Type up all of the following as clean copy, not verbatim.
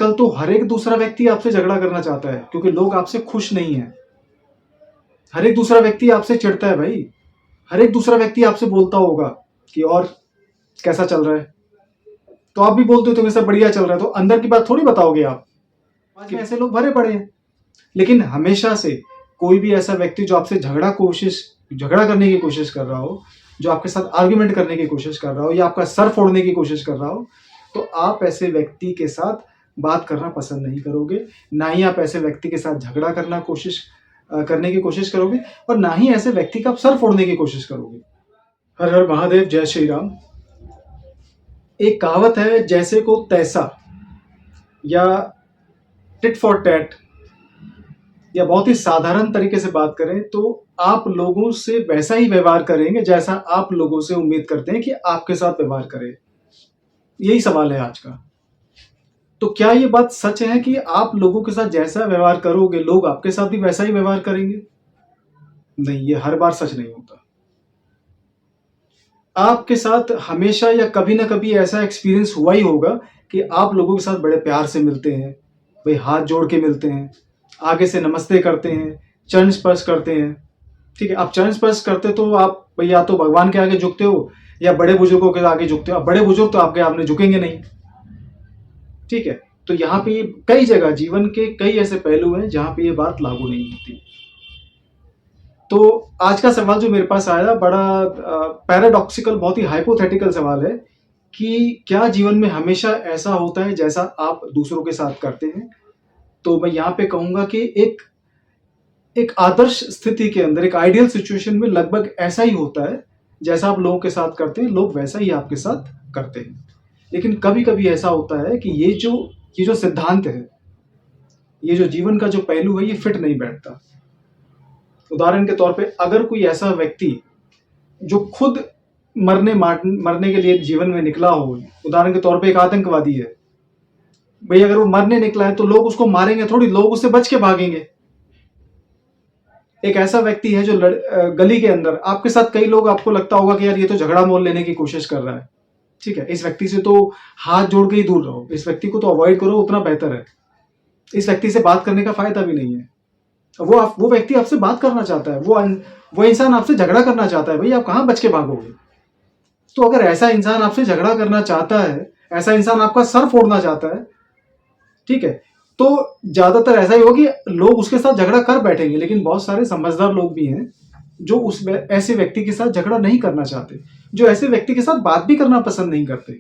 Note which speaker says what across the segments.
Speaker 1: कल तो हर एक दूसरा व्यक्ति आपसे झगड़ा करना चाहता है क्योंकि लोग आपसे खुश नहीं है। हर एक दूसरा व्यक्ति आपसे चिढ़ता है भाई। हर एक दूसरा व्यक्ति आपसे बोलता होगा कि और कैसा चल रहा है, तो आप भी बोलते हो तो सब बढ़िया चल रहा है, तो अंदर की बात थोड़ी बताओगे आप। आज में ऐसे लोग भरे पड़े हैं। लेकिन हमेशा से कोई भी ऐसा व्यक्ति जो आपसे झगड़ा करने की कोशिश कर रहा हो, जो आपके साथ आर्ग्यूमेंट करने की कोशिश कर रहा हो या आपका सर फोड़ने की कोशिश कर रहा हो, तो आप ऐसे व्यक्ति के साथ बात करना पसंद नहीं करोगे। ना ही आप ऐसे व्यक्ति के साथ झगड़ा करने की कोशिश करोगे और ना ही ऐसे व्यक्ति का आप सर फोड़ने की कोशिश करोगे। हर हर महादेव, जय श्री राम। एक कहावत है, जैसे को तैसा, या टिट फॉर टैट, या बहुत ही साधारण तरीके से बात करें तो आप लोगों से वैसा ही व्यवहार करेंगे जैसा आप लोगों से उम्मीद करते हैं कि आपके साथ व्यवहार करें। यही सवाल है आज का। तो क्या ये बात सच है कि आप लोगों के साथ जैसा व्यवहार करोगे लोग आपके साथ भी वैसा ही व्यवहार करेंगे? नहीं, ये हर बार सच नहीं होता। आपके साथ हमेशा या कभी ना कभी ऐसा एक्सपीरियंस हुआ ही होगा कि आप लोगों के साथ बड़े प्यार से मिलते हैं, भाई हाथ जोड़ के मिलते हैं, आगे से नमस्ते करते हैं, चरण स्पर्श करते हैं। ठीक है, आप चरण स्पर्श करते तो आप भाई या तो भगवान के आगे झुकते हो या बड़े बुजुर्गों के आगे झुकते हो। अब बड़े बुजुर्ग तो आपने झुकेंगे नहीं। ठीक है, तो यहाँ पे कई जगह जीवन के कई ऐसे पहलू हैं जहां पे ये बात लागू नहीं होती। तो आज का सवाल जो मेरे पास आया बड़ा पैराडॉक्सिकल, बहुत ही हाइपोथेटिकल सवाल है कि क्या जीवन में हमेशा ऐसा होता है जैसा आप दूसरों के साथ करते हैं? तो मैं यहाँ पे कहूंगा कि एक आदर्श स्थिति के अंदर, एक आइडियल सिचुएशन में लगभग ऐसा ही होता है। जैसा आप लोगों के साथ करते हैं लोग वैसा ही आपके साथ करते हैं। लेकिन कभी कभी ऐसा होता है कि ये जो सिद्धांत है, ये जो जीवन का जो पहलू है, ये फिट नहीं बैठता। उदाहरण के तौर पे अगर कोई ऐसा व्यक्ति जो खुद मरने के लिए जीवन में निकला हो, उदाहरण के तौर पे एक आतंकवादी है भाई, अगर वो मरने निकला है तो लोग उसको मारेंगे थोड़ी, लोग उससे बच के भागेंगे। एक ऐसा व्यक्ति है जो गली के अंदर आपके साथ, कई लोग आपको लगता होगा कि यार ये तो झगड़ा मोल लेने की कोशिश कर रहा है। ठीक है, इस व्यक्ति से तो हाथ जोड़ के ही दूर रहो, इस व्यक्ति को तो अवॉइड करो, उतना बेहतर है। इस व्यक्ति से बात करने का फायदा भी नहीं है। वो व्यक्ति आपसे बात करना चाहता है, वो इंसान आपसे झगड़ा करना चाहता है, भाई आप कहां बच के भागोगे? तो अगर ऐसा इंसान आपसे झगड़ा करना चाहता है, ऐसा इंसान आपका सर फोड़ना चाहता है, ठीक है, तो ज्यादातर ऐसा ही होगा कि लोग उसके साथ झगड़ा कर बैठेंगे। लेकिन बहुत सारे समझदार लोग भी हैं जो ऐसे व्यक्ति के साथ झगड़ा नहीं करना चाहते, जो ऐसे व्यक्ति के साथ बात भी करना पसंद नहीं करते।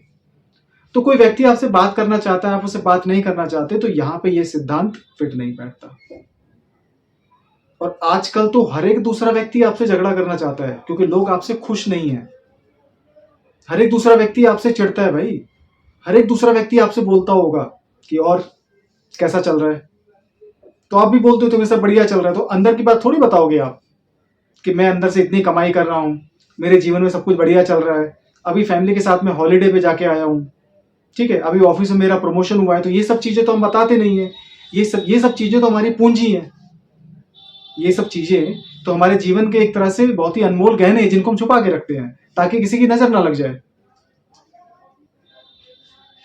Speaker 1: तो कोई व्यक्ति आपसे बात करना चाहता है, आप उससे बात नहीं करना चाहते, तो यहां पे ये सिद्धांत फिट नहीं बैठता। और आजकल तो हर एक दूसरा व्यक्ति आपसे झगड़ा करना चाहता है क्योंकि लोग आपसे खुश नहीं है। हर एक दूसरा व्यक्ति आपसे चिढ़ता है भाई। हर एक दूसरा व्यक्ति आपसे बोलता होगा कि और कैसा चल रहा है, तो आप भी बोलते हो तो सब बढ़िया चल रहा है, तो अंदर की बात थोड़ी बताओगे आप कि मैं अंदर से इतनी कमाई कर रहा हूं, मेरे जीवन में सब कुछ बढ़िया चल रहा है, अभी फैमिली के साथ में हॉलीडे पे जाके आया हूं, ठीक है, अभी ऑफिस में मेरा प्रमोशन हुआ है। तो ये सब चीजें तो हम बताते नहीं है। ये सब चीजें तो हमारी पूंजी है। ये सब चीजें तो हमारे जीवन के एक तरह से बहुत ही अनमोल गहने हैं जिनको हम छुपा के रखते हैं ताकि किसी की नजर ना लग जाए।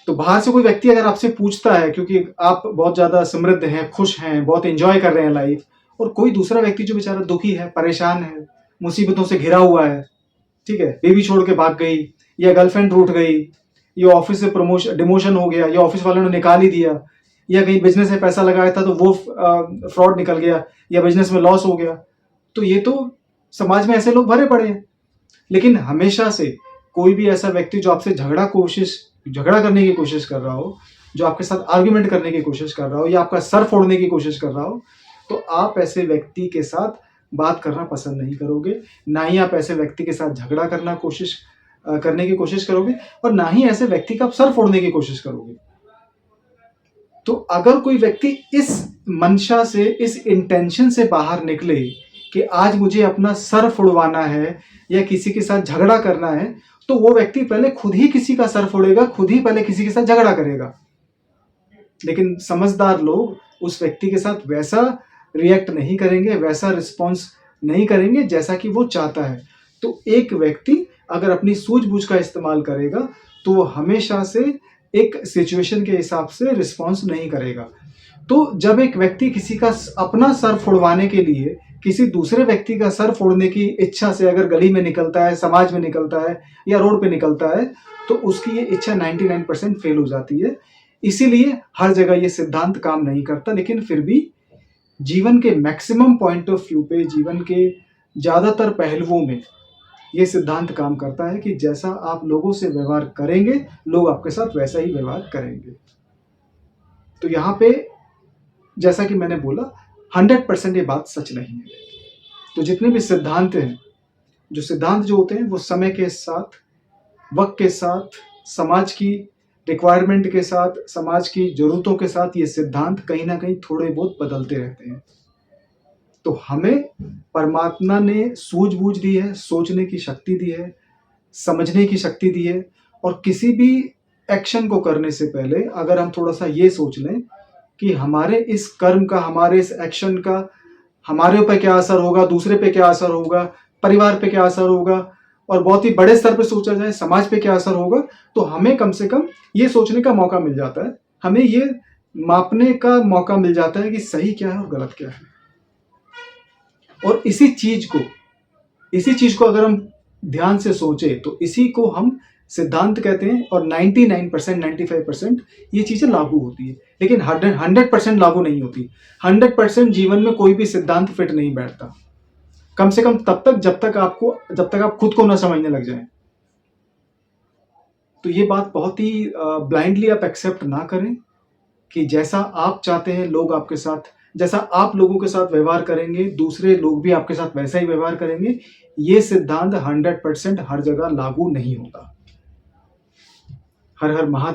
Speaker 1: तो बाहर से कोई व्यक्ति अगर आपसे पूछता है, क्योंकि आप बहुत ज्यादा समृद्ध हैं, खुश हैं, बहुत एंजॉय कर रहे हैं लाइफ, और कोई दूसरा व्यक्ति जो बेचारा दुखी है, परेशान है, मुसीबतों से घिरा हुआ है, ठीक है, बेबी छोड़ के भाग गई, या गर्लफ्रेंड रूठ गई, या ऑफिस से डिमोशन हो गया, या ऑफिस वालों ने निकाल ही दिया, या कहीं बिजनेस में पैसा लगाया था तो वो फ्रॉड निकल गया, या बिजनेस में लॉस हो गया, तो ये तो समाज में ऐसे लोग भरे पड़े हैं। लेकिन हमेशा से कोई भी ऐसा व्यक्ति जो आपसे झगड़ा करने की कोशिश कर रहा हो, जो आपके साथ आर्ग्यूमेंट करने की कोशिश कर रहा हो, या आपका सर फोड़ने की कोशिश कर रहा हो, तो आप ऐसे व्यक्ति के साथ बात करना पसंद नहीं करोगे। ना ही आप ऐसे व्यक्ति के साथ झगड़ा करने की कोशिश करोगे, और ना ही ऐसे व्यक्ति का सर फोड़ने की कोशिश करोगे। तो अगर कोई व्यक्ति इस मंशा से, इस इंटेंशन से बाहर निकले कि आज मुझे अपना सर फुड़वाना है या किसी के साथ झगड़ा करना है, तो वो व्यक्ति पहले खुद ही किसी का सर फोड़ेगा, खुद ही पहले किसी के साथ झगड़ा करेगा। लेकिन समझदार लोग उस व्यक्ति के साथ वैसा रिएक्ट नहीं करेंगे, वैसा रिस्पॉन्स नहीं करेंगे जैसा कि वो चाहता है। तो एक व्यक्ति अगर अपनी सूझबूझ का इस्तेमाल करेगा तो वो हमेशा से एक सिचुएशन के हिसाब से रिस्पॉन्स नहीं करेगा। तो जब एक व्यक्ति किसी का अपना सर फोड़वाने के लिए किसी दूसरे व्यक्ति का सर फोड़ने की इच्छा से अगर गली में निकलता है, समाज में निकलता है या रोड पे निकलता है, तो उसकी ये इच्छा 99% फेल हो जाती है। इसीलिए हर जगह ये सिद्धांत काम नहीं करता, लेकिन फिर भी जीवन के मैक्सिमम पॉइंट ऑफ व्यू पे, जीवन के ज़्यादातर पहलुओं में ये सिद्धांत काम करता है कि जैसा आप लोगों से व्यवहार करेंगे, लोग आपके साथ वैसा ही व्यवहार करेंगे। तो यहाँ पे जैसा कि मैंने बोला 100% ये बात सच नहीं है। तो जितने भी सिद्धांत हैं, जो सिद्धांत जो होते हैं वो समय के साथ, वक्त के साथ, समाज की रिक्वायरमेंट के साथ, समाज की ज़रूरतों के साथ ये सिद्धांत कहीं ना कहीं थोड़े बहुत बदलते रहते हैं। तो हमें परमात्मा ने सूझबूझ दी है, सोचने की शक्ति दी है, समझने की शक्ति दी है, और किसी भी एक्शन को करने से पहले अगर हम थोड़ा सा ये सोच लें कि हमारे इस कर्म का, हमारे इस एक्शन का हमारे ऊपर क्या असर होगा, दूसरे पे क्या असर होगा, परिवार पे क्या असर होगा, और बहुत ही बड़े स्तर पे सोचा जाए समाज पे क्या असर होगा, तो हमें कम से कम ये सोचने का मौका मिल जाता है, हमें ये मापने का मौका मिल जाता है कि सही क्या है और गलत क्या है। और इसी चीज को अगर हम ध्यान से सोचे तो इसी को हम सिद्धांत कहते हैं, और 99% 95% ये चीजें लागू होती है, लेकिन 100% लागू नहीं होती। 100% जीवन में कोई भी सिद्धांत फिट नहीं बैठता, कम से कम तब तक जब तक आप खुद को ना समझने लग जाएं। तो ये बात बहुत ही ब्लाइंडली आप एक्सेप्ट ना करें कि जैसा आप चाहते हैं लोग आपके साथ, जैसा आप लोगों के साथ व्यवहार करेंगे, दूसरे लोग भी आपके साथ वैसा ही व्यवहार करेंगे। ये सिद्धांत 100% हर जगह लागू नहीं होता। हर हर महादेव।